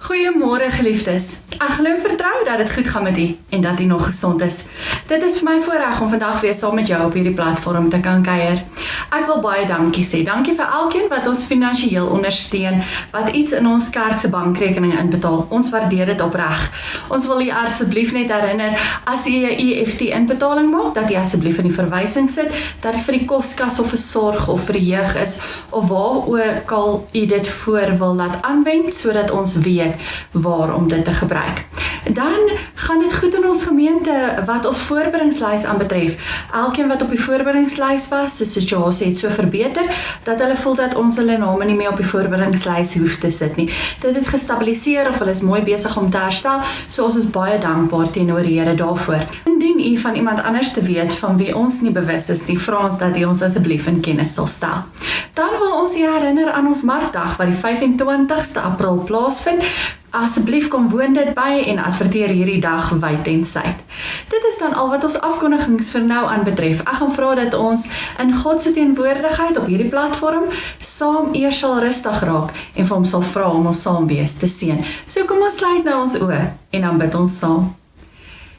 Goeiemôre geliefdes. Ek glo en vertrou dat dit goed gaan met u en dat u nog gesond is. Dit is vir my voorreg om vandag weer saam met jou op hierdie platform te kan kuier. Ek wil baie dankie sê. Dankie vir elkeen wat ons finansiëel ondersteun, wat iets in ons kerk se bankrekening inbetaal. Ons waardeer dit opreg. Ons wil u asseblief net herinner, as u 'n EFT inbetaling maak, dat u asseblief in die verwysing sit, dat dit vir die koskas of vir sorg of vir die jeug is, of waar ook al u dit voor wil laat aanwend, sodat ons weet waar om dit te gebruik. Dan gaan dit goed in ons gemeente wat ons voorbereidingslys aanbetref. Elkeen wat op die voorbereidingslys was, die situasie het so verbeter, dat hulle voel dat ons hulle name nie meer op die voorbereidingslys hoef te sit nie. Dit het gestabiliseer of hulle is mooi besig om te herstel, so ons is baie dankbaar teenoor die Here daarvoor. Indien u van iemand anders te weet van wie ons nie bewus is nie, vra ons dat u ons asseblief in kennis sal stel. Dan wil ons u herinner aan ons markdag wat die 25ste April plaasvind. Asseblief kom woon dit by en adverteer hierdie dag wyd en suid. Dit is dan al wat ons afkondigings vir nou aanbetref. Ek gaan vra dat ons in God se teenwoordigheid op hierdie platform saam eers sal rustig raak en vir hom sal vra om ons saam wees te seën. So kom ons sluit nou ons oë en dan bid ons saam.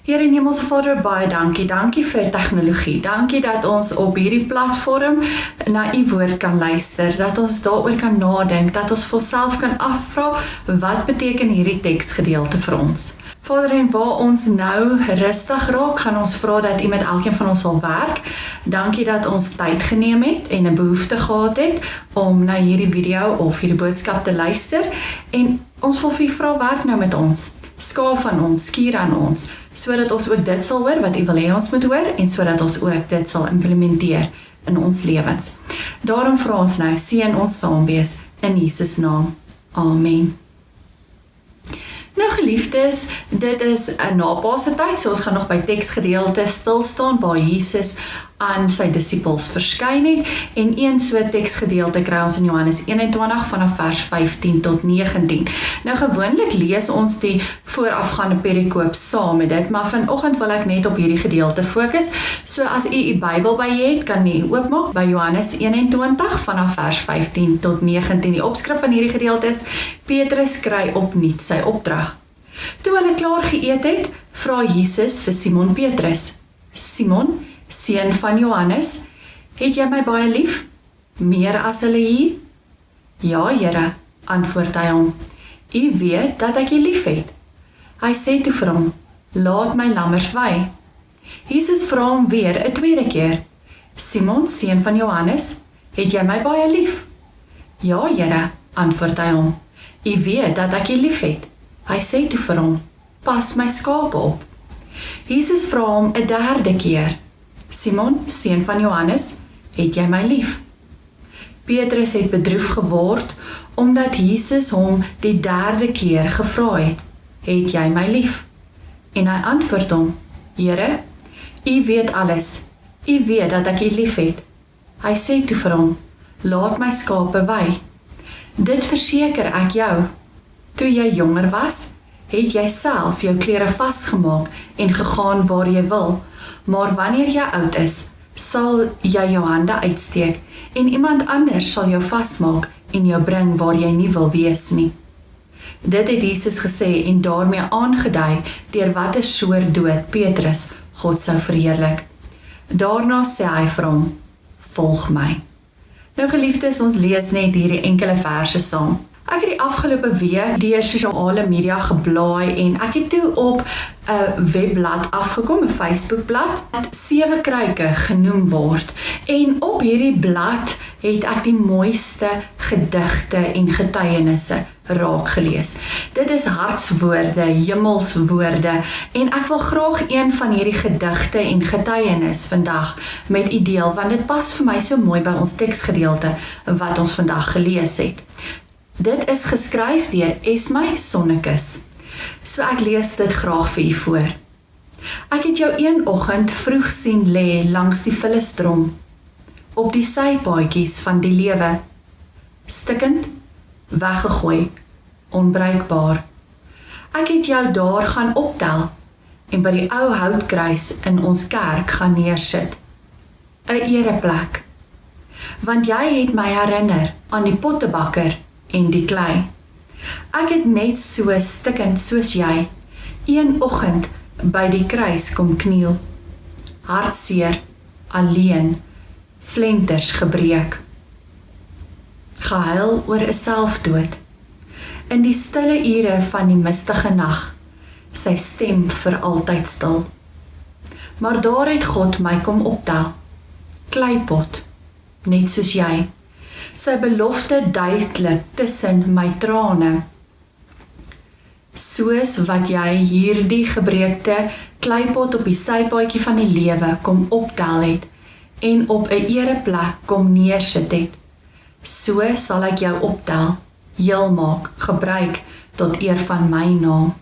Here en Hemelse Vader, baie dankie. Dankie vir tegnologie. Dankie dat ons op hierdie platform na u woord kan luister, dat ons daaroor kan nadink, dat ons vir onsself kan afvra, wat beteken hierdie teksgedeelte vir ons? Vader, en waar ons nou rustig raak, gaan ons vra dat u met elkeen van ons sal werk. Dankie dat ons tyd geneem het en 'n behoefte gehad het om na hierdie video of hierdie boodskap te luister, en ons wil vir u vra, werk nou met ons. Skaaf aan ons, skuur aan ons, sodat ons ook dit sal hoor wat u wil hê ons moet hoor, en sodat ons ook dit sal implementeer in ons lewens. Daarom vra ons nou, seën ons saam wees in Jesus naam. Amen. Nou geliefdes, dit is 'n napase tyd, so ons gaan nog by teksgedeelte stil staan waar Jesus aan sy disippels verskyn het, en een so teksgedeelte kry ons in Johannes 21 vanaf vers 15 tot 19. Nou gewoonlik lees ons die voorafgaande perikoop saam met dit, maar vanoggend wil ek net op hierdie gedeelte fokus. So as u Bybel by u het, kan u oopmaak by Johannes 21 vanaf vers 15 tot 19. Die opskrif van hierdie gedeelte is: Petrus kry opnuut sy opdrag. Toe hulle klaar geëet het, vra Jesus vir Simon Petrus: Simon, seun van Johannes, het jy my baie lief? Meer as hulle hier? Ja, Here, antwoord hy hom. U weet dat ek u lief het. Hy sê toe vir hom: laat my lammers wei. Jesus vra hom weer 'n tweede keer: Simon, seun van Johannes, het jy my baie lief? Ja, Here, antwoord hy hom. U weet dat ek u lief het. Hy sê toe vir hom: pas my skape op. Jesus vra hom 'n derde keer: Simon, seun van Johannes, het jy my lief? Petrus het bedroef geword, omdat Jesus hom die derde keer gevra het jy my lief? En hy antwoord hom: Here, u weet alles, u weet dat ek u lief het. Hy sê toe vir hom: laat my skape wei. Dit verseker ek jou, toe jy jonger was, het jy self jou klere vasgemaak en gegaan waar jy wil, maar wanneer jy oud is, sal jy jou hande uitsteek en iemand anders sal jou vasmaak en jou bring waar jy nie wil wees nie. Dit het Jesus gesê en daarmee aangedui deur watter soort dood Petrus God sou verheerlik. Daarna sê hy vir hom: volg my. Nou geliefdes, ons lees net hierdie enkele verse saam. Ek het die afgelope week deur sosiale media geblaai en ek het toe op 'n webblad afgekom, 'n Facebookblad, wat 7 kruike genoem word. En op hierdie blad het ek die mooiste gedigte en getuienisse raak gelees. Dit is hartswoorde, hemelswoorde, en ek wil graag een van hierdie gedigte en getuienis vandag met u deel, want dit pas vir my so mooi by ons teksgedeelte wat ons vandag gelees het. Dit is geskryf deur Esmy Sonnekus. So ek lees dit graag vir u voor. Ek het jou een oggend vroeg sien lê langs die Vullisdrom, op die sypaadjies van die lewe, stikkend, weggegooi, onbruikbaar. Ek het jou daar gaan optel en by die ou houtkruis in ons kerk gaan neersit. 'n ereplek. Want jy het my herinner aan die pottebakker en die klei. Ek het net so stikkend soos jy, een oggend by die kruis kom kniel. Hartseer, alleen, flenters gebreek. Gehuil oor 'n selfdood. In die stille ure van die mistige nag, sy stem vir altyd stil. Maar daar het God my kom optel, kleipot, net soos jy, sy belofte duidelik tussen my trane. Soos wat jy hierdie gebreekte kleipot op die sypaadjie van die lewe kom optel het en op 'n ereplek kom neersit het, so sal ek jou optel, heel maak, gebruik tot eer van my naam.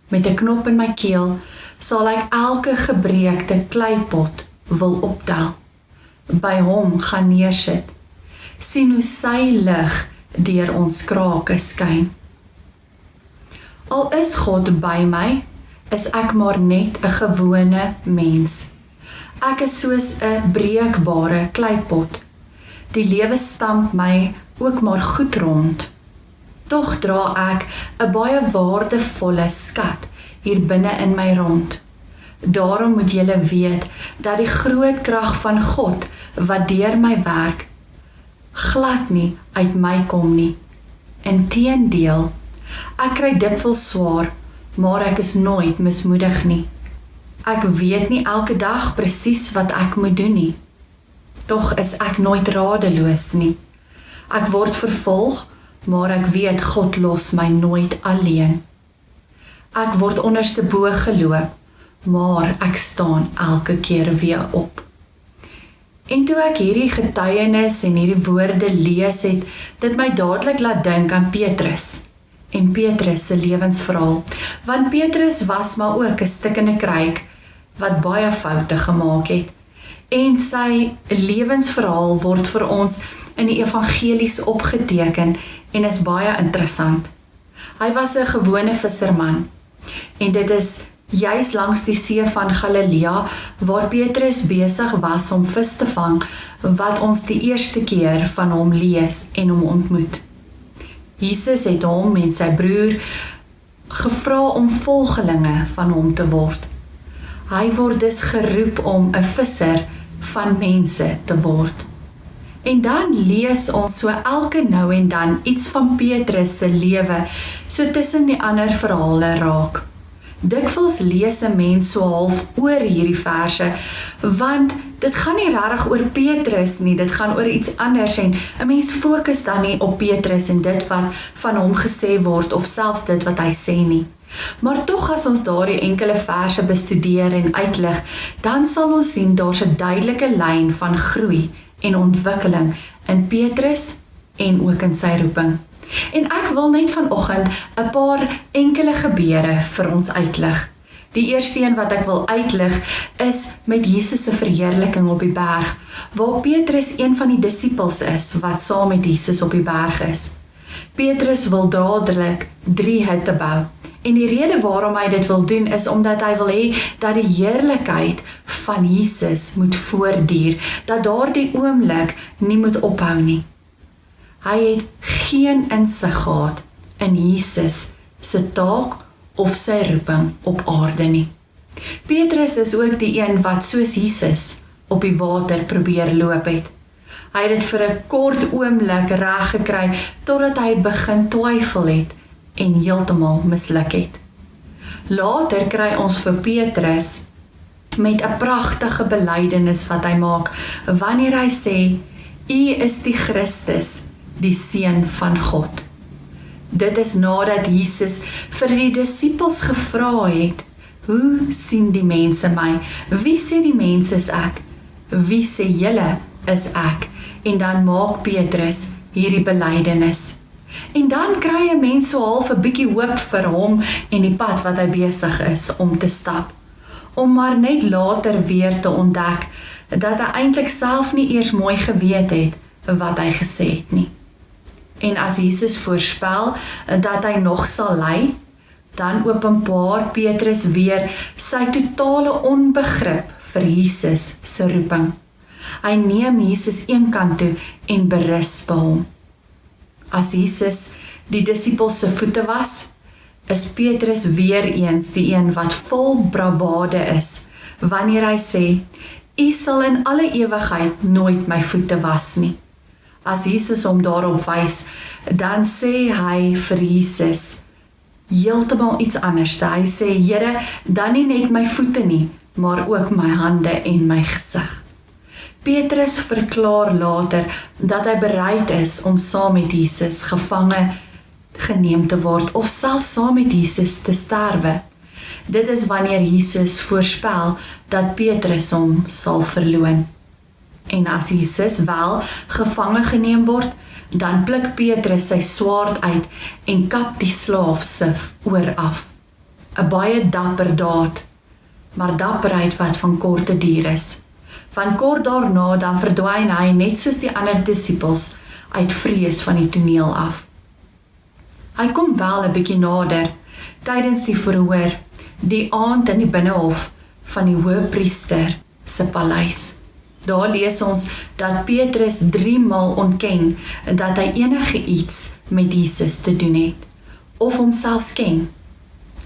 Met 'n knop in my keel sal ek elke gebreekte kleipot wil optel, by hom gaan neersit, sien hoe sy lig deur ons krake skyn. Al is God by my, is ek maar net 'n gewone mens. Ek is soos 'n breekbare kleipot. Die lewe stamp my ook maar goed rond. Tog dra ek 'n baie waardevolle skat hier binne in my rond. Daarom moet julle weet dat die groot krag van God wat deur my werk, glad nie uit my kom nie. Inteendeel, ek kry dikwels swaar, maar ek is nooit mismoedig nie. Ek weet nie elke dag presies wat ek moet doen nie. Tog is ek nooit radeloos nie. Ek word vervolg, maar ek weet God los my nooit alleen. Ek word onderste bo geloop, maar ek staan elke keer weer op. En toe ek hierdie getuienis en hierdie woorde lees het, dit my dadelik laat dink aan Petrus en Petrus se lewensverhaal, want Petrus was maar ook 'n stikkende kruik wat baie foute gemaak het. En sy lewensverhaal word vir ons in die evangelies opgeteken en is baie interessant. Hy was 'n gewone visserman en dit is juis langs die see van Galilea waar Petrus besig was om vis te vang wat ons die eerste keer van hom lees en hom ontmoet. Jesus het hom en sy broer gevra om volgelinge van hom te word. Hy word dus geroep om 'n visser van mense te word. En dan lees ons so elke nou en dan iets van Petrus se lewe so tussen die ander verhale raak. Dikwels lees 'n mens so half oor hierdie verse, want dit gaan nie regtig oor Petrus nie, dit gaan oor iets anders en 'n mens fokus dan nie op Petrus en dit wat van hom gesê word of selfs dit wat hy sê nie. Maar tog as ons daardie enkele verse bestudeer en uitlig, dan sal ons sien daar's 'n duidelike lyn van groei en ontwikkeling in Petrus en ook in sy roeping. En ek wil net vanoggend 'n paar enkele gebeure vir ons uitlig. Die eerste een wat ek wil uitlig is met Jesus se verheerliking op die berg, waar Petrus een van die disippels is wat saam met Jesus op die berg is. Petrus wil dadelik 3 hutte bou. En die rede waarom hy dit wil doen is omdat hy wil hê dat die heerlikheid van Jesus moet voortduur, dat daardie oomblik nie moet ophou nie. Hy het geen insig gehad in Jesus se taak of sy roeping op aarde nie. Petrus is ook die een wat soos Jesus op die water probeer loop het. Hy het dit vir 'n kort oomblik reg gekry totdat hy begin twyfel het en heeltemal misluk het. Later kry ons vir Petrus met 'n pragtige belydenis wat hy maak wanneer hy sê, U is die Christus, die Seun van God. Dit is nadat Jesus vir die disippels gevra het, hoe sien die mense my? Wie sê die mense is ek? Wie sê julle is ek? En dan maak Petrus hierdie belydenis. En dan kry 'n mens so half 'n bietjie hoop vir hom en die pad wat hy besig is om te stap. Om maar net later weer te ontdek dat hy eintlik self nie eers mooi geweet het wat hy gesê het nie. En as Jesus voorspel dat hy nog sal ly, dan openbaar Petrus weer sy totale onbegrip vir Jesus se roeping. Hy neem Jesus eenkant toe en berus by hom. As Jesus die disippels se voete was, is Petrus weer eens die een wat vol bravade is, wanneer hy sê, U sal in alle ewigheid nooit my voete was nie. As Jesus hom daarop wys, dan sê hy vir Jesus heeltemal iets anders. Hy sê, Here, dan nie net my voete nie, maar ook my hande en my gesig. Petrus verklaar later dat hy bereid is om saam met Jesus gevange geneem te word of selfs saam met Jesus te sterwe. Dit is wanneer Jesus voorspel dat Petrus hom sal verloon. En as Jesus wel gevange geneem word, dan pluk Petrus sy swaard uit en kap die slaaf se oor af. 'n Baie dapper daad, maar dapperheid wat van korte duur is. Van kort daarna dan verdwyn hy net soos die ander disippels uit vrees van die toneel af. Hy kom wel 'n bietjie nader tydens die verhoor, die aand in die binnehof van die hoëpriester se paleis. Daar lees ons dat Petrus 3 maal ontken dat hy enige iets met Jesus te doen het, of homself ken.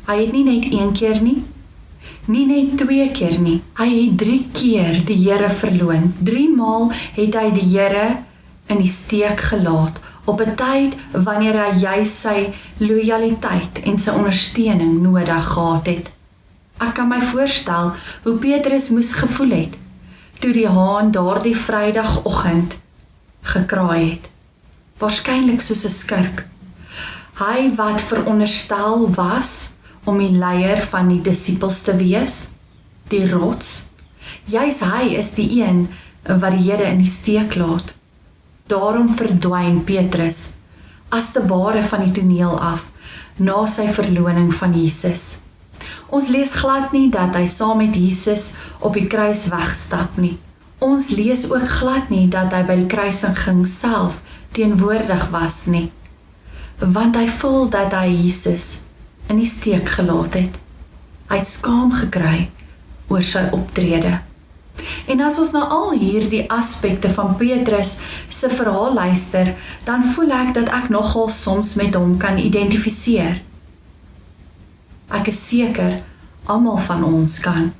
Hy het nie net 1 keer nie net 2 keer nie, hy het 3 keer die Here verloon. 3 maal het hy die Here in die steek gelaat, op 'n tyd wanneer hy juis sy lojaliteit en sy ondersteuning nodig gehad het. Ek kan my voorstel hoe Petrus moes gevoel het, toe die haan daardie Vrydagoggend gekraai het. Waarskynlik soos 'n skurk. Hy wat veronderstel was om die leier van die disippels te wees, die rots. Juis hy is die een wat die Here in die steek laat. Daarom verdwyn Petrus as te ware van die toneel af, na sy verloning van Jesus. Ons lees glad nie dat hy saam met Jesus op die kruis wegstap nie. Ons lees ook glad nie dat hy by die kruisiging self teenwoordig was nie, want hy voel dat hy Jesus in die steek gelaat het. Hy het skaam gekry oor sy optrede. En as ons na al hierdie aspekte van Petrus se verhaal luister, dan voel ek dat ek nogal soms met hom kan identifiseer. Ek is seker, almal van ons kan.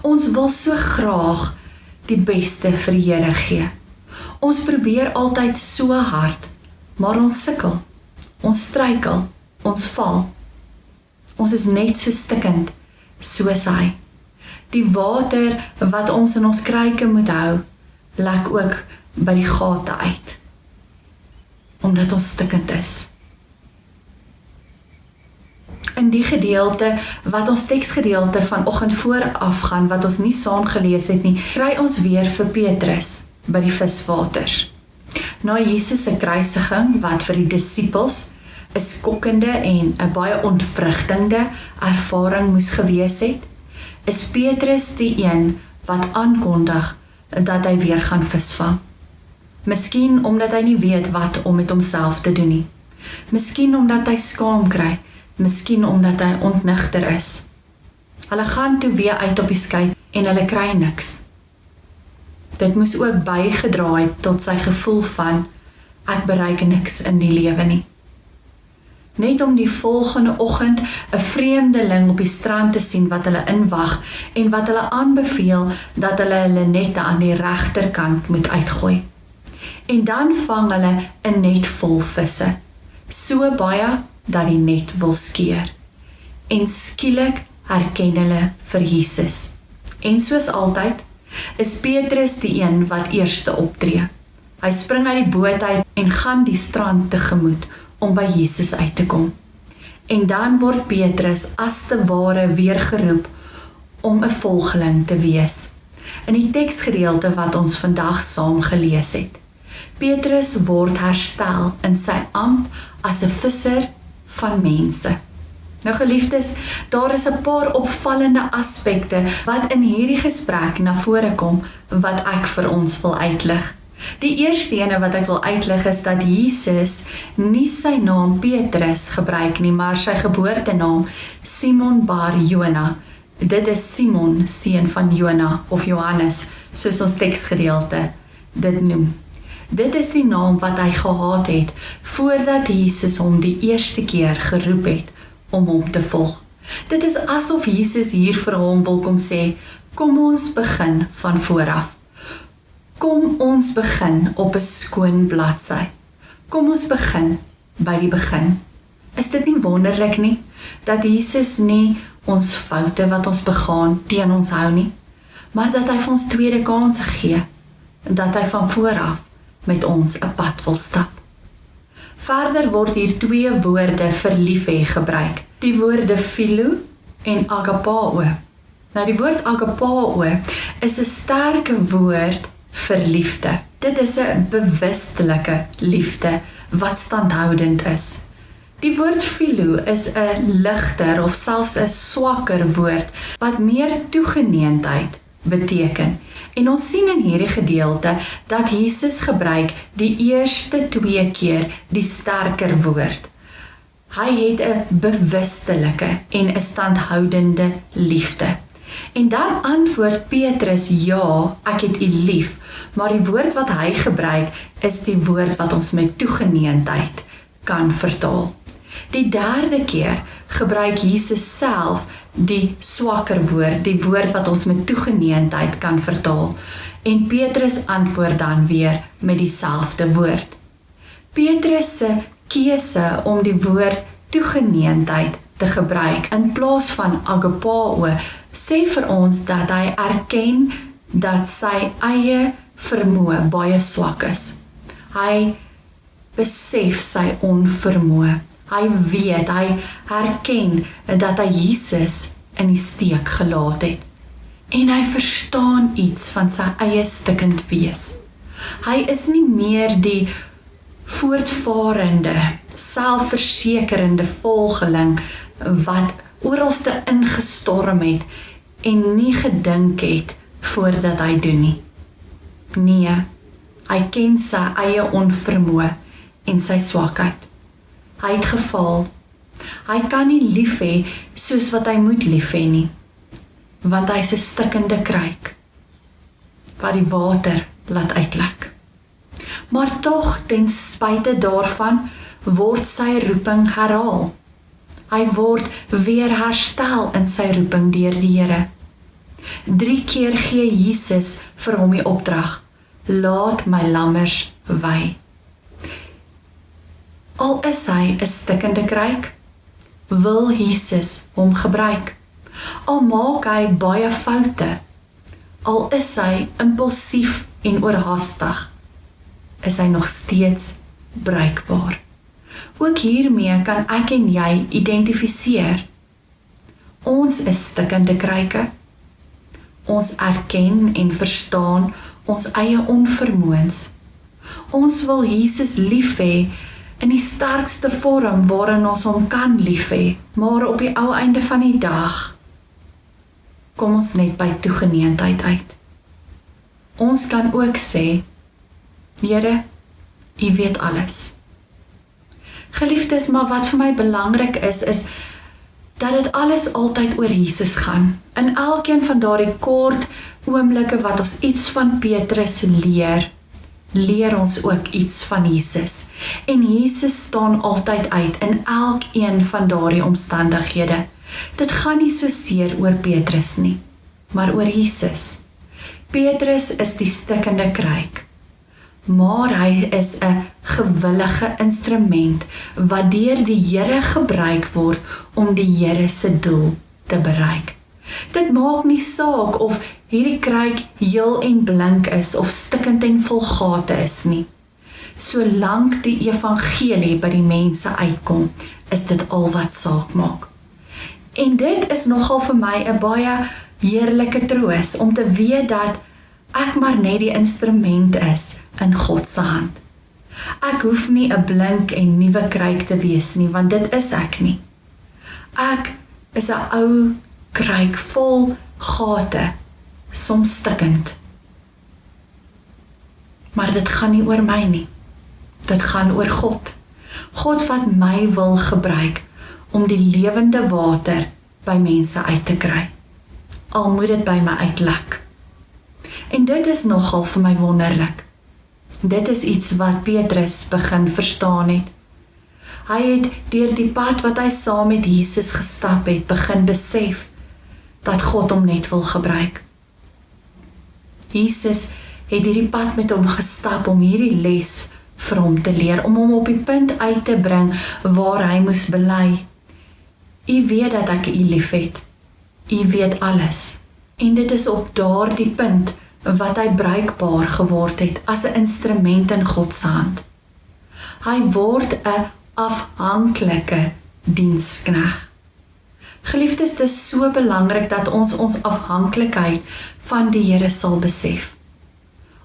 Ons wil so graag die beste vir die Here gee. Ons probeer altyd so hard, maar ons sukkel, ons struikel, ons val. Ons is net so stikkend soos hy. Die water wat ons in ons kruike moet hou, lek ook by die gate uit, omdat ons stikkend is. In die gedeelte wat ons teksgedeelte vanoggend voorafgaan, wat ons nie saam gelees het nie, kry ons weer vir Petrus by die viswaters. Na Jesus se kruisiging, wat vir die disippels 'n skokkende en 'n baie ontvrugtende ervaring moes gewees het, is Petrus die een wat aankondig dat hy weer gaan visvang. Miskien omdat hy nie weet wat om met homself te doen nie. Miskien omdat hy skaam kry. Miskien omdat hy ontnigter is. Hulle gaan toe weer uit op die skei en hulle kry niks. Dit moes ook bygedra het tot sy gevoel van ek bereik niks in die lewe nie. Net om die volgende oggend 'n vreemdeling op die strand te sien wat hulle inwag en wat hulle aanbeveel dat hulle nette aan die regterkant moet uitgooi. En dan vang hulle 'n net vol visse, so baie dat die net wil skeur. En skielik herken hulle vir Jesus. En soos altyd, is Petrus die een wat eerste optree. Hy spring uit die boot uit en gaan die strand tegemoet om by Jesus uit te kom. En dan word Petrus as te ware weer geroep om 'n volgeling te wees. In die teksgedeelte wat ons vandag saam gelees het. Petrus word herstel in sy ampt as 'n visser van mense. Nou geliefdes, daar is 'n paar opvallende aspekte wat in hierdie gesprek na vore kom wat ek vir ons wil uitlig. Die eerste ene wat ek wil uitlig is dat Jesus nie sy naam Petrus gebruik nie, maar sy geboortenaam Simon bar Jona. Dit is Simon, seun van Jona of Johannes, soos ons teksgedeelte dit noem. Dit is die naam wat hy gehad het, voordat Jesus hom die eerste keer geroep het, om hom te volg. Dit is asof Jesus hier vir hom wil kom sê, kom ons begin van vooraf. Kom ons begin op 'n skoon bladsy. Kom ons begin by die begin. Is dit nie wonderlik nie, dat Jesus nie ons foute wat ons begaan teen ons hou nie, maar dat hy vir ons tweede kans gee, en dat hy van vooraf met ons 'n pad wil stap. Verder word hier twee woorde vir liefhê gebruik, die woorde philo en agapao. Nou die woord agapao is 'n sterke woord vir liefde. Dit is 'n bewustelike liefde wat standhoudend is. Die woord philo is 'n ligter of selfs 'n swakker woord wat meer toegeneentheid beteken. En ons sien in hierdie gedeelte dat Jesus gebruik die eerste twee keer die sterker woord. Hy het 'n bewustelike en 'n standhoudende liefde. En dan antwoord Petrus, ja, ek het u lief, maar die woord wat hy gebruik is die woord wat ons met toegeneentheid kan vertaal. Die derde keer gebruik Jesus self die swakker woord, die woord wat ons met toegeneentheid kan vertaal. En Petrus antwoord dan weer met dieselfde woord. Petrus se keuse om die woord toegeneentheid te gebruik in plaas van agapao sê vir ons dat hy erken dat sy eie vermoë baie swak is. Hy besef sy onvermoë. Hy weet, hy herken dat hy Jesus in die steek gelaat het. En hy verstaan iets van sy eie stikkend wees. Hy is nie meer die voortvarende, selfversekerende volgeling wat oralste ingestorm het en nie gedink het voordat hy doen nie. Nee, hy ken sy eie onvermoë en sy swakheid. Hy het gefaal. Hy kan nie lief hê soos wat hy moet lief hê nie, want hy is 'n stikkende kruik wat die water laat uitlek. Maar tog, ten spyte daarvan, word sy roeping herhaal. Hy word weer herstel in sy roeping deur die Here. 3 keer gee Jesus vir hom die opdrag, laat my lammers wei. Al is hy 'n stikkende kruik, wil Jesus hom gebruik. Al maak hy baie foute, al is hy impulsief en oorhaastig, is hy nog steeds bruikbaar. Ook hiermee kan ek en jy identifiseer. Ons is stikkende kruike. Ons erken en verstaan ons eie onvermoëns. Ons wil Jesus lief hê in die sterkste vorm waarin ons hom kan lief hê, maar op die ou einde van die dag kom ons net by toegeneentheid uit. Ons kan ook sê, Here, U weet alles. Geliefdes, maar wat vir my belangrik is dat dit alles altyd oor Jesus gaan. In elkeen van daardie kort oomblikke wat ons iets van Petrus leer ons ook iets van Jesus. En Jesus staan altyd uit in elkeen van daardie omstandighede. Dit gaan nie so seer oor Petrus nie, maar oor Jesus. Petrus is die stikkende kruik, maar hy is 'n gewillige instrument wat deur die Here gebruik word om die Here se doel te bereik. Dit maak nie saak of hierdie kruik heel en blink is of stikkend en vol gate is nie. Solank die evangelie by die mense uitkom, is dit al wat saak maak. En dit is nogal vir my 'n baie heerlike troos om te weet dat ek maar net die instrument is in God se hand. Ek hoef nie 'n blink en nuwe kruik te wees nie, want dit is ek nie. Ek is 'n ou kruik vol gate, soms stikkend. Maar dit gaan nie oor my nie. Dit gaan oor God. God wat my wil gebruik om die lewende water by mense uit te kry. Al moet dit by my uitlek. En dit is nogal vir my wonderlik. Dit is iets wat Petrus begin verstaan het. Hy het deur die pad wat hy saam met Jesus gestap het, begin besef dat God hom net wil gebruik. Jesus het hierdie pad met hom gestap om hierdie les vir hom te leer, om hom op die punt uit te bring waar hy moes bely. U weet dat ek u liefhet. U weet alles. En dit is op daardie punt wat hy bruikbaar geword het as 'n instrument in God se hand. Hy word 'n afhanklike diensknegt. Geliefdes, dit is so belangrik dat ons afhanklikheid van die Here sal besef.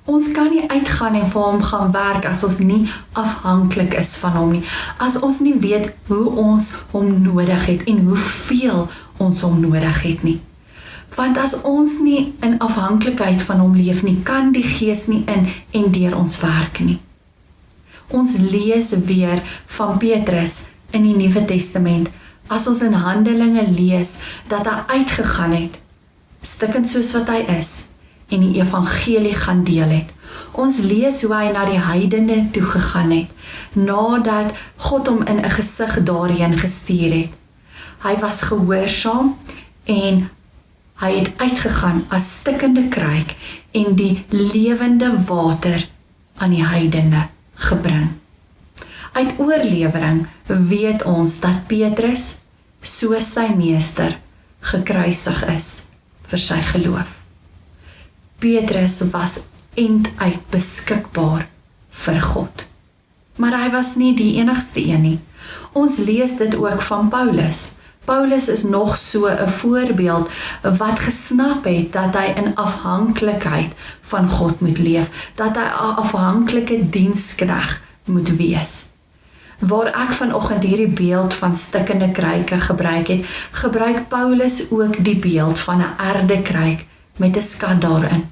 Ons kan nie uitgaan en vir hom gaan werk as ons nie afhanklik is van hom nie. As ons nie weet hoe ons hom nodig het en hoeveel ons hom nodig het nie. Want as ons nie in afhanklikheid van hom leef nie, kan die Gees nie in en deur ons werk nie. Ons lees weer van Petrus in die Nuwe Testament, as ons in Handelinge lees, dat hy uitgegaan het, stikkend soos wat hy is, en die evangelie gaan deel het. Ons lees hoe hy na die heidene toe gegaan het, nadat God hom in 'n gesig daarheen gestuur het. Hy was gehoorsaam en hy het uitgegaan as stikkende kruik en die lewende water aan die heidene gebring. Uit oorlewering weet ons dat Petrus, soos sy meester, gekruisig is vir sy geloof. Petrus was enduit beskikbaar vir God. Maar hy was nie die enigste een nie. Ons lees dit ook van Paulus. Paulus is nog so 'n voorbeeld wat gesnap het dat hy in afhanklikheid van God moet leef, dat hy 'n afhanklike diensknegt moet wees. Waar ek vanoggend hierdie beeld van stikkende kruike gebruik het, gebruik Paulus ook die beeld van 'n erdekruik met 'n skat daarin.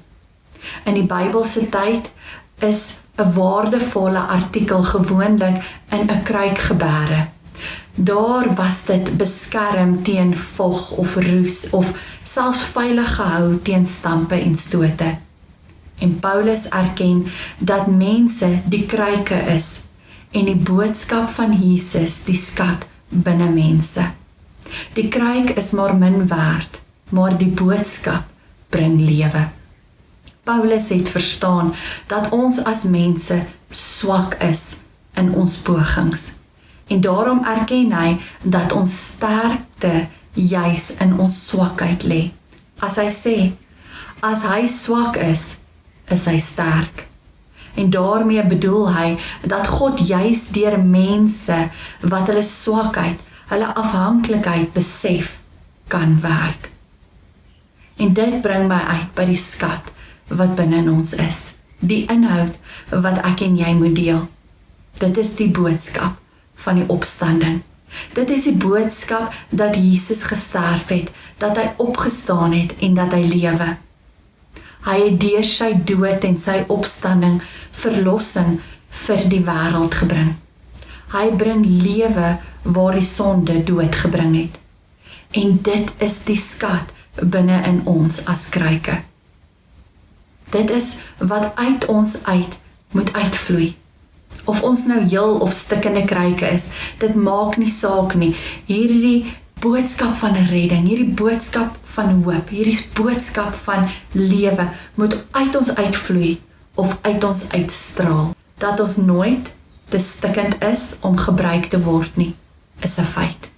In die Bybelse tyd is 'n waardevolle artikel gewoonlik in 'n kruik gebêre. Daar was dit beskerm teen vog of roes of selfs veilig gehou teen stampe en stote. En Paulus erken dat mense die kruike is en die boodskap van Jesus die skat binne mense. Die kruik is maar min werd, maar die boodskap bring lewe. Paulus het verstaan dat ons as mense swak is in ons pogings. En daarom erken hy dat ons sterkte juis in ons swakheid lê. As hy sê, as hy swak is hy sterk. En daarmee bedoel hy dat God juis deur mense wat hulle swakheid, hulle afhanklikheid besef, kan werk. En dit bring my uit by die skat wat binne in ons is. Die inhoud wat ek en jy moet deel. Dit is die boodskap van die opstanding. Dit is die boodskap dat Jesus gesterf het, dat hy opgestaan het en dat hy lewe. Hy het deur sy dood en sy opstanding verlossing vir die wêreld gebring. Hy bring lewe waar die sonde dood gebring het. En dit is die skat binne in ons as kruike. Dit is wat uit ons uit moet uitvloei. Of ons nou heel of stikkende kruike is, dit maak nie saak nie. Hierdie boodskap van redding, hierdie boodskap van hoop, hierdie boodskap van lewe moet uit ons uitvloei of uit ons uitstraal. Dat ons nooit te stikkend is om gebruik te word nie, is 'n feit.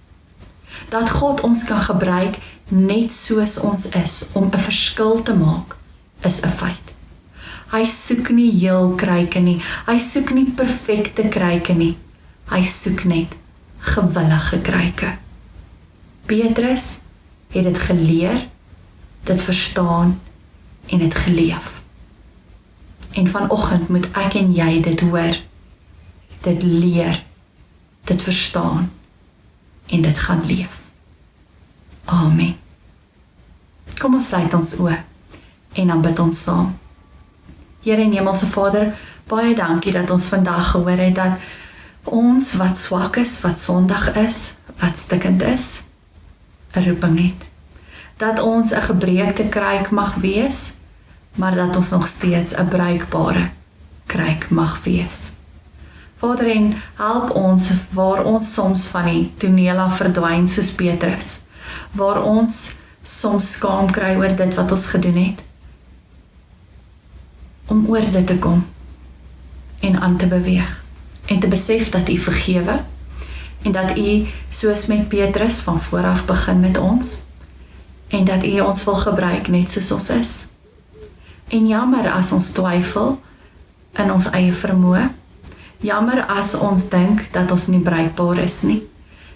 Dat God ons kan gebruik net soos ons is om 'n verskil te maak, is 'n feit. Hy soek nie heel kruike nie, hy soek nie perfekte kruike nie, hy soek net gewillige kruike. Petrus het dit geleer, dit verstaan en dit geleef. En vanoggend moet ek en jy dit hoor, dit leer, dit verstaan en dit gaan leef. Amen. Kom ons sluit ons oë en dan bid ons saam. Here en Hemelse Vader, baie dankie dat ons vandag gehoor het dat ons wat swak is, wat sondig is, wat stikkend is, 'n roeping het. Dat ons 'n gebreekte kruik mag wees, maar dat ons nog steeds 'n bruikbare koninkryk mag wees. Vader, en help ons waar ons soms van die toneel af verdwyn soos Petrus, waar ons soms skaam kry oor dit wat ons gedoen het, om oor dit te kom en aan te beweeg en te besef dat U vergewe en dat U soos met Petrus van vooraf begin met ons en dat U ons wil gebruik net soos ons is. En jammer as ons twyfel in ons eie vermoë, jammer as ons dink dat ons nie bruikbaar is nie,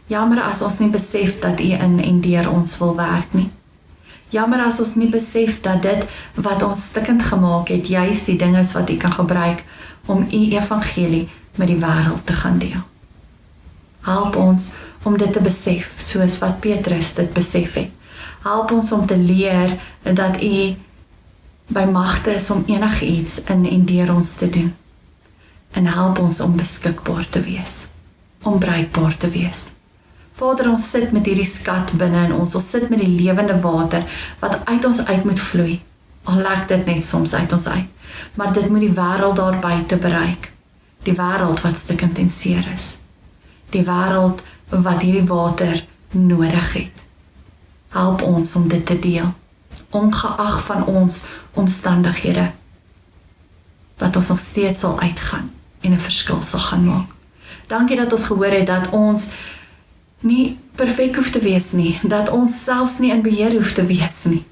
jammer as ons nie besef dat U in en deur ons wil werk nie, jammer as ons nie besef dat dit wat ons stikkend gemaak het, juist die ding is wat U kan gebruik om U evangelie met die wêreld te gaan deel. Help ons om dit te besef, soos wat Petrus dit besef het. Help ons om te leer dat U by magte is om enigiets in en deur ons te doen. En help ons om beskikbaar te wees, om bruikbaar te wees. Vader, ons sit met hierdie skat binne in ons sit met die lewende water wat uit ons uit moet vloei. Al lek dit net soms uit ons uit, maar dit moet die wêreld daar buite bereik. Die wêreld wat stikkend en seer is. Die wêreld wat hierdie water nodig het. Help ons om dit te deel, ongeag van ons omstandighede, dat ons nog steeds sal uitgaan en 'n verskil sal gaan maak. Dankie dat ons gehoor het dat ons nie perfek hoef te wees nie, dat ons selfs nie in beheer hoef te wees nie.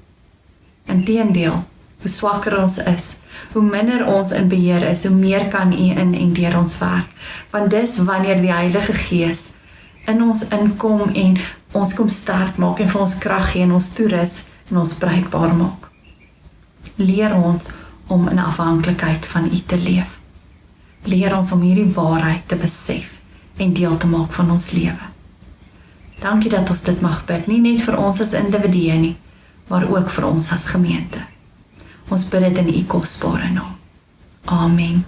Inteendeel, hoe swakker ons is, hoe minder ons in beheer is, hoe meer kan U in en deur ons werk. Want dis wanneer die Heilige Gees in ons inkom en ons kom sterk maak en vir ons krag gee en ons toerus en ons bruikbaar maak. Leer ons om in afhanklikheid van U te leef. Leer ons om hierdie waarheid te besef en deel te maak van ons lewe. Dankie dat ons dit mag bid, nie net vir ons as individue nie, maar ook vir ons as gemeente. Ons bid dit in U kosbare naam. Amen.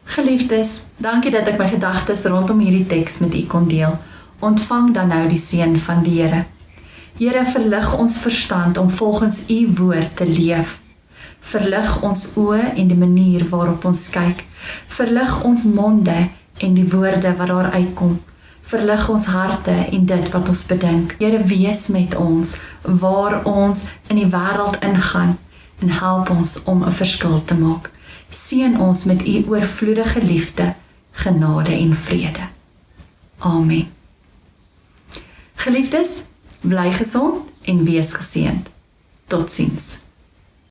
Geliefdes, dankie dat ek my gedagtes rondom hierdie teks met U kon deel. Ontvang dan nou die seën van die Here. Here, verlig ons verstand om volgens U woord te leef. Verlig ons oë en die manier waarop ons kyk. Verlig ons monde en die woorde wat daar uitkom. Verlig ons harte en dit wat ons bedink. Here, wees met ons waar ons in die wêreld ingaan en help ons om 'n verskil te maak. Seën ons met U oorvloedige liefde, genade en vrede. Amen. Geliefdes, bly gesond en wees geseënd. Totsiens.